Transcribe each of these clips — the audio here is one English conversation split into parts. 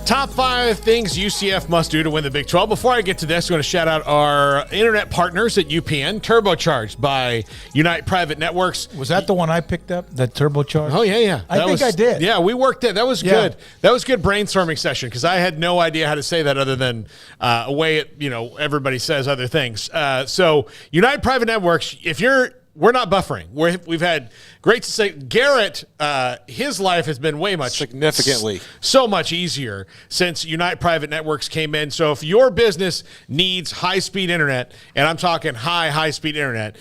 Top 5 things UCF must do to win the Big 12. Before I get to this, I'm going to shout out our internet partners at UPN, turbocharged by Unite Private Networks. Was that the one I picked up, the turbocharged? Oh, yeah. I think I did. Yeah, we worked it. That was good. That was good brainstorming session because I had no idea how to say that other than a way everybody says other things. So Unite Private Networks, we're not buffering. We've had great to say. Garrett, his life has been significantly so much easier since Unite Private Networks came in. So if your business needs high-speed internet, and I'm talking high-speed internet,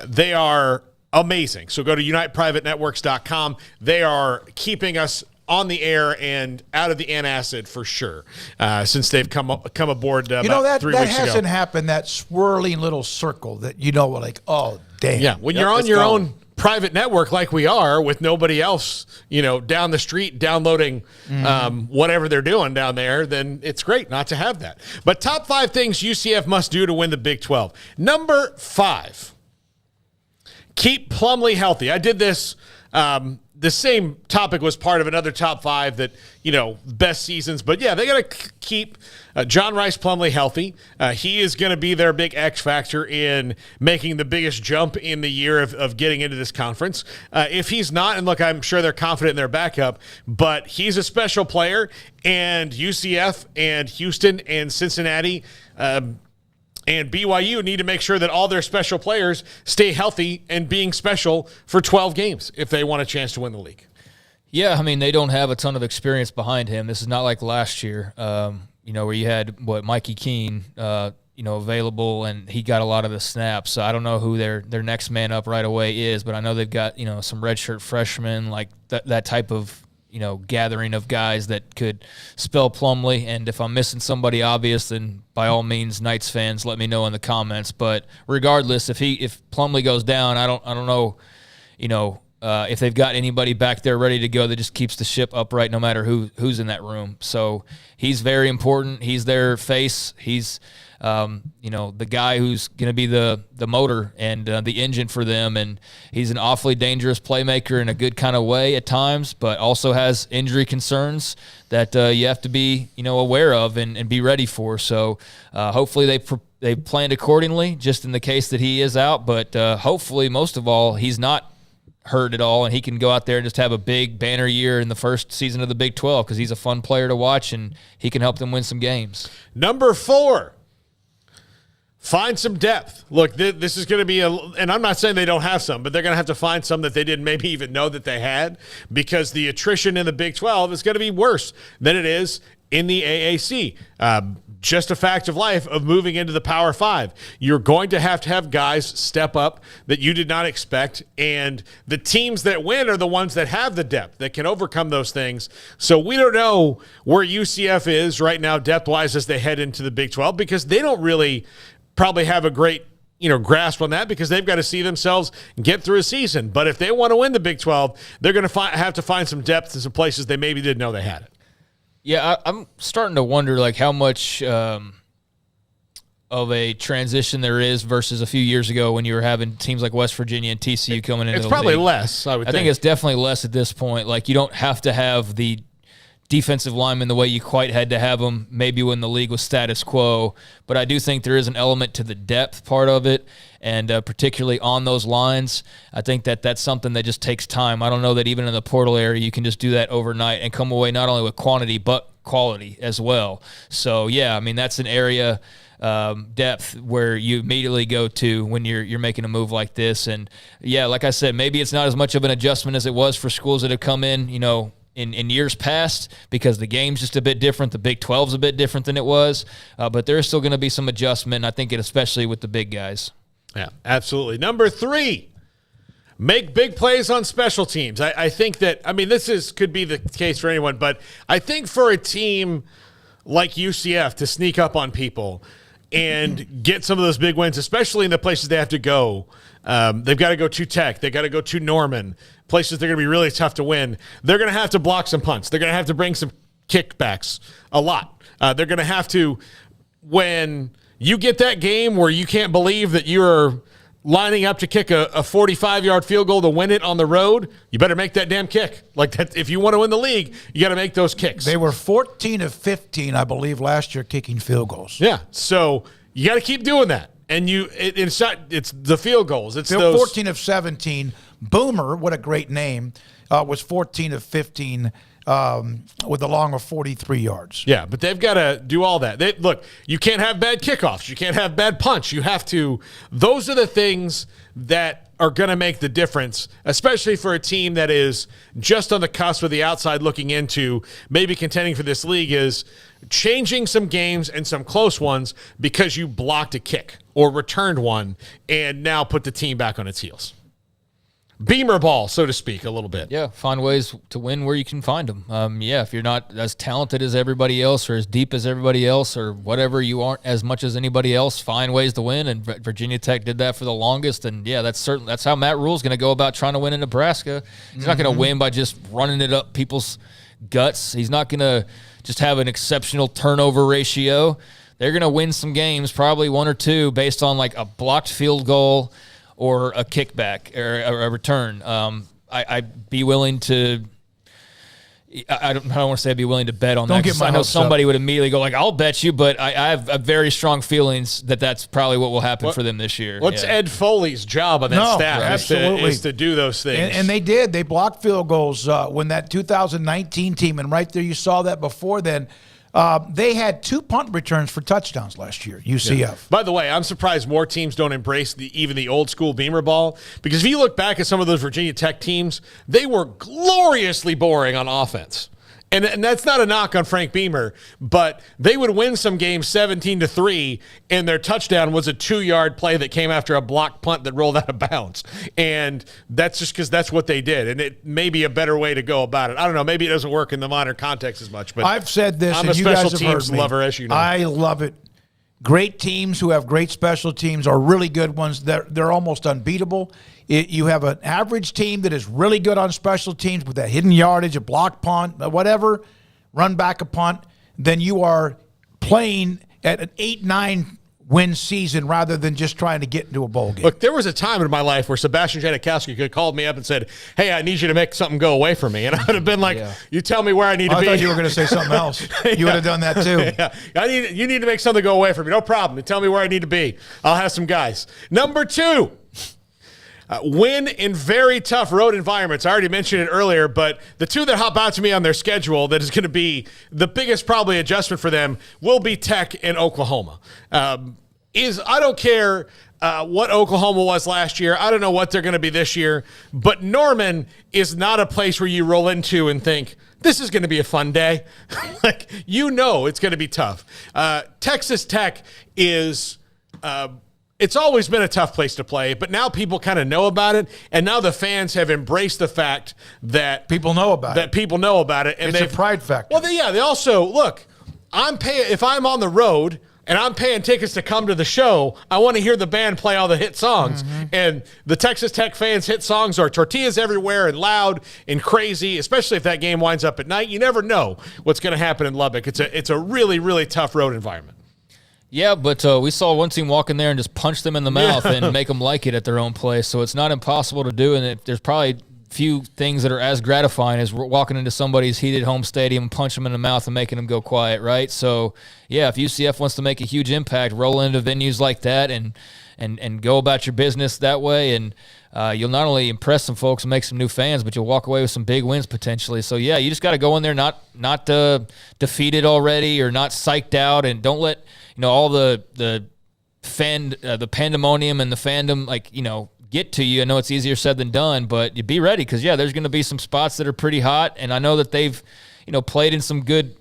they are amazing. So go to uniteprivatenetworks.com. They are keeping us on the air and out of the antacid for sure since they've come aboard about 3 weeks ago. That hasn't happened, that swirling little circle that oh, damn. Yeah, when you're on your own private network like we are with nobody else, down the street downloading whatever they're doing down there, then it's great not to have that. But top 5 things UCF must do to win the Big 12. Number 5, keep Plumlee healthy. I did this the same topic was part of another top 5 that, best seasons. But, yeah, they got to keep John Rhys Plumlee healthy. He is going to be their big X factor in making the biggest jump in the year of getting into this conference. If he's not, and look, I'm sure they're confident in their backup, but he's a special player, and UCF and Houston and Cincinnati and BYU need to make sure that all their special players stay healthy and being special for 12 games if they want a chance to win the league. Yeah, I mean, they don't have a ton of experience behind him. This is not like last year, where you had, Mikey Keene, available, and he got a lot of the snaps. So I don't know who their next man up right away is, but I know they've got, some redshirt freshmen, like that type of, gathering of guys that could spell Plumlee. And if I'm missing somebody obvious, then by all means, Knights fans, let me know in the comments. But regardless, if Plumlee goes down, I don't know, if they've got anybody back there ready to go that just keeps the ship upright no matter who's in that room. So he's very important. He's their face. He's the guy who's going to be the motor and the engine for them. And he's an awfully dangerous playmaker in a good kind of way at times, but also has injury concerns that you have to be, aware of and be ready for. So hopefully they planned accordingly just in the case that he is out. But hopefully, most of all, he's not hurt at all, and he can go out there and just have a big banner year in the first season of the Big 12 because he's a fun player to watch, and he can help them win some games. Number 4. Find some depth. Look, this is going to be and I'm not saying they don't have some, but they're going to have to find some that they didn't maybe even know that they had because the attrition in the Big 12 is going to be worse than it is in the AAC. Just a fact of life of moving into the Power 5. You're going to have guys step up that you did not expect, and the teams that win are the ones that have the depth that can overcome those things. So we don't know where UCF is right now depth-wise as they head into the Big 12 because they don't really probably have a great grasp on that because they've got to see themselves get through a season. But if they want to win the Big 12, they're going to have to find some depth in some places they maybe didn't know they had it. Yeah, I'm starting to wonder how much of a transition there is versus a few years ago when you were having teams like West Virginia and TCU coming into the league. It's probably less, I think. I think it's definitely less at this point. You don't have to have the defensive linemen the way you quite had to have them maybe when the league was status quo. But I do think there is an element to the depth part of it, and particularly on those lines. I think that's something that just takes time. I don't know that even in the portal area you can just do that overnight and come away not only with quantity but quality as well. So, yeah, I mean, that's an area depth where you immediately go to when you're making a move like this. And, yeah, like I said, maybe it's not as much of an adjustment as it was for schools that have come in, in years past because the game's just a bit different. The Big 12's a bit different than it was. But there's still going to be some adjustment, I think, especially with the big guys. Yeah, absolutely. Number 3, make big plays on special teams. I think that, this could be the case for anyone, but I think for a team like UCF to sneak up on people and get some of those big wins, especially in the places they have to go, they've got to go to Tech. They've got to go to Norman, places they're going to be really tough to win. They're going to have to block some punts. They're going to have to bring some kickbacks a lot. They're going to have to, when you get that game where you can't believe that you're lining up to kick a 45-yard field goal to win it on the road, you better make that damn kick. Like that, if you want to win the league, you got to make those kicks. They were 14 of 15, I believe, last year kicking field goals. Yeah, so you got to keep doing that. And it's the field goals. It's They're those 14 of 17. Boomer, what a great name, was 14 of 15 with a long of 43 yards. Yeah, but they've got to do all that. Look, you can't have bad kickoffs. You can't have bad punts. You have to – those are the things that are going to make the difference, especially for a team that is just on the cusp of the outside looking into maybe contending for this league, is changing some games and some close ones because you blocked a kick or returned one and now put the team back on its heels. Beamer ball, so to speak, a little bit. Yeah, find ways to win where you can find them. If you're not as talented as everybody else or as deep as everybody else or whatever, you aren't as much as anybody else, find ways to win. And Virginia Tech did that for the longest. And, yeah, that's how Matt Rule's going to go about trying to win in Nebraska. He's not going to win by just running it up people's guts. He's not going to just have an exceptional turnover ratio. They're going to win some games, probably one or two, based on like a blocked field goal or a kickback or a return. I'd be willing to – I don't want to say I'd be willing to bet on that. I know somebody would immediately go like, I'll bet you, but I have very strong feelings that that's probably what will happen for them this year. What's Ed Foley's job on that staff is to do those things. And they did. They blocked field goals when that 2019 team, and right there you saw that before then. They had 2 punt returns for touchdowns last year, UCF. Yeah. By the way, I'm surprised more teams don't embrace even the old school Beamer ball, because if you look back at some of those Virginia Tech teams, they were gloriously boring on offense. And that's not a knock on Frank Beamer, but they would win some games 17-3, and their touchdown was a 2-yard play that came after a blocked punt that rolled out of bounds. And that's just because that's what they did. And it may be a better way to go about it. I don't know. Maybe it doesn't work in the modern context as much. But I've said this, I'm and a you special guys have teams heard me. lover, as you know. I love it. Great teams who have great special teams are really good ones. They're almost unbeatable. You have an average team that is really good on special teams with that hidden yardage, a block punt, whatever, run back a punt, then you are playing at an 8-9 win season rather than just trying to get into a bowl game. Look, there was a time in my life where Sebastian Janikowski could have called me up and said, hey, I need you to make something go away from me. And I would have been like, you tell me where I need to be. I thought you were going to say something else. You would have done that too. Yeah. You need to make something go away from me. No problem. You tell me where I need to be. I'll have some guys. Number 2. Win in very tough road environments. I already mentioned it earlier, but the 2 that hop out to me on their schedule that is going to be the biggest probably adjustment for them will be Tech and Oklahoma. I don't care what Oklahoma was last year. I don't know what they're going to be this year, but Norman is not a place where you roll into and think, this is going to be a fun day. Like, it's going to be tough. Texas Tech is it's always been a tough place to play, but now people kind of know about it, and now the fans have embraced the fact that people know about it. And it's a pride factor. Well, they also, look, if I'm on the road and I'm paying tickets to come to the show, I want to hear the band play all the hit songs. Mm-hmm. And the Texas Tech fans' hit songs are Tortillas Everywhere and Loud and Crazy, especially if that game winds up at night. You never know what's going to happen in Lubbock. It's a really, really tough road environment. Yeah, but we saw one team walk in there and just punch them in the mouth and make them like it at their own place. So it's not impossible to do, and there's probably few things that are as gratifying as walking into somebody's heated home stadium and punch them in the mouth and making them go quiet, right? So, yeah, if UCF wants to make a huge impact, roll into venues like that and go about your business that way, and you'll not only impress some folks and make some new fans, but you'll walk away with some big wins potentially. So, yeah, you just got to go in there not defeated already or not psyched out, and don't let all the pandemonium and the fandom get to you. I know it's easier said than done, but you be ready because, there's going to be some spots that are pretty hot, and I know that they've played in some good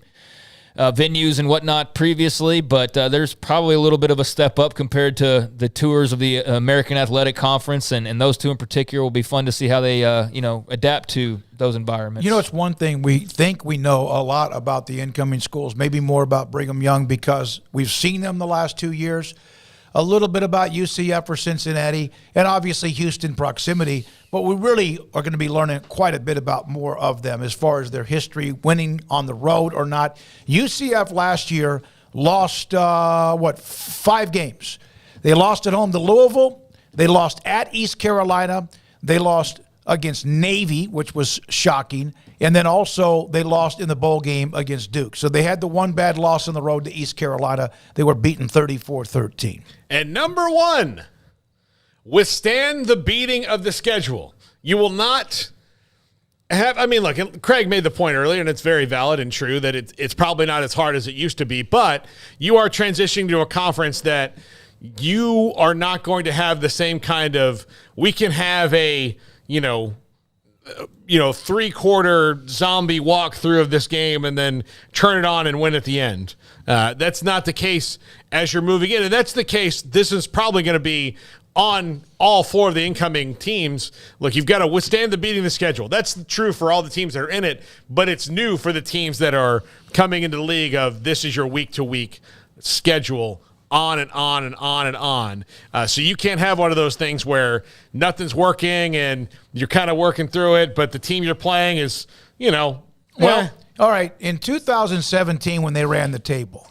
venues and whatnot previously, but there's probably a little bit of a step up compared to the tours of the American Athletic Conference, and those 2 in particular will be fun to see how they adapt to those environments. It's one thing we think we know a lot about the incoming schools, maybe more about Brigham Young because we've seen them the last 2 years, a little bit about UCF or Cincinnati, and obviously Houston proximity, but we really are going to be learning quite a bit about more of them as far as their history, winning on the road or not. UCF last year lost, 5 games. They lost at home to Louisville. They lost at East Carolina. They lost against Navy, which was shocking. And then also they lost in the bowl game against Duke. So they had the one bad loss on the road to East Carolina. They were beaten 34-13. And number one, withstand the beating of the schedule. You will not have, I mean, look, Craig made the point earlier, and it's very valid and true that it's probably not as hard as it used to be, but you are transitioning to a conference that you are not going to have the same kind of, we can have a, three-quarter zombie walkthrough of this game and then turn it on and win at the end. That's not the case as you're moving in. And that's the case. This is probably going to be on all four of the incoming teams. Look, you've got to withstand the beating of the schedule. That's true for all the teams that are in it, but it's new for the teams that are coming into the league of this is your week-to-week schedule, on and on and on and on. So you can't have one of those things where nothing's working and you're kind of working through it, but the team you're playing is, Well, all right. In 2017, when they ran the table,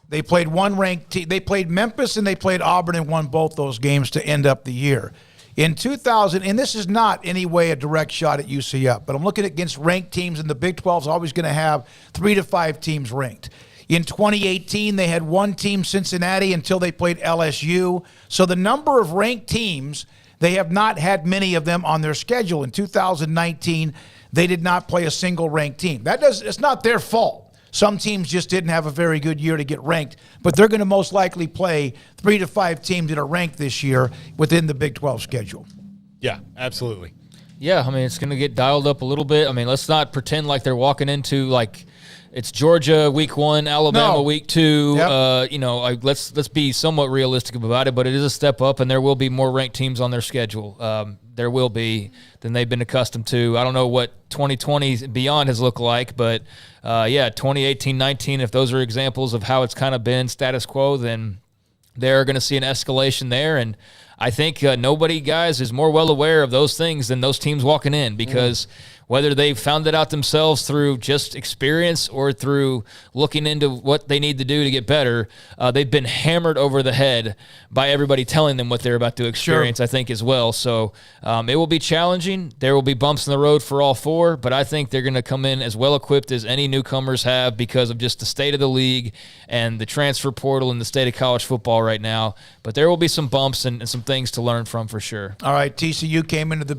they played one ranked team. They played Memphis and they played Auburn and won both those games to end up the year. In 2000, and this is not any way a direct shot at UCF, but I'm looking against ranked teams, and the Big 12 is always going to have 3 to 5 teams ranked. In 2018, they had one team, Cincinnati, until they played LSU. So the number of ranked teams, they have not had many of them on their schedule. In 2019, they did not play a single ranked team. It's not their fault. Some teams just didn't have a very good year to get ranked, but they're going to most likely play 3 to 5 teams that are ranked this year within the Big 12 schedule. Yeah, absolutely. Yeah, I mean, it's going to get dialed up a little bit. I mean, let's not pretend like they're walking into it's Georgia week 1, Alabama week 2. Yep. Let's be somewhat realistic about it, but it is a step up, and there will be more ranked teams on their schedule. There will be than they've been accustomed to. I don't know what 2020 and beyond has looked like, but 2018, 19, if those are examples of how it's kind of been status quo, then they're going to see an escalation there. And I think nobody, guys, is more well aware of those things than those teams walking in, because whether they've found it out themselves through just experience or through looking into what they need to do to get better, they've been hammered over the head by everybody telling them what they're about to experience, I think, as well. So it will be challenging. There will be bumps in the road for all four, but I think they're going to come in as well equipped as any newcomers have because of just the state of the league and the transfer portal in the state of college football right now. But there will be some bumps and some things to learn from for sure. All right, TCU came into the